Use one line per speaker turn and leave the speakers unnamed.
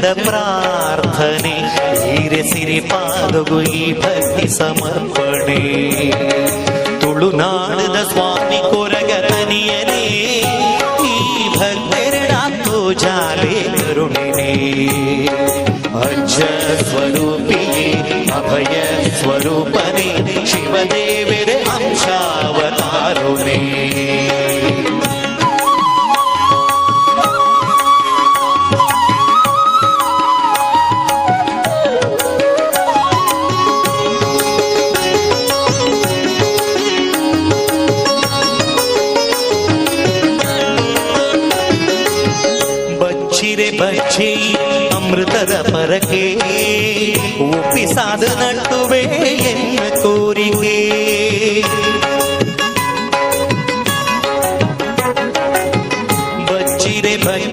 ಚಂದ ಪ್ರಾರ್ಥನೆ ಈರೆಸಿರಿ ಪಾದಗು ಈ ಭಕ್ತಿ ಸಮರ್ಪಣೆ ತುಳುನಾಡದ ಸ್ವಾಮಿ ಕೊರಗತನಿಯನೇ ಈ ಭಕ್ತರನಾಥೋ ಜಾಲೆ ಕರುಣಿನೇ ಅಜ್ಜ ಸ್ವರೂಪಿಯೇ ಅಭಯ ಸ್ವರೂಪನೇ ಶಿವದೇವರ ಅಂಶಾವತಾರುನೇ ಬಚ್ಚಿ ಅಮೃತದ ಪರಕೆ ಒಪ್ಪಿಸಾದ ನಟ್ಟುವೆ ಎನ್ನ ಕೋರಿಕೆ ಬಚ್ಚಿರೆ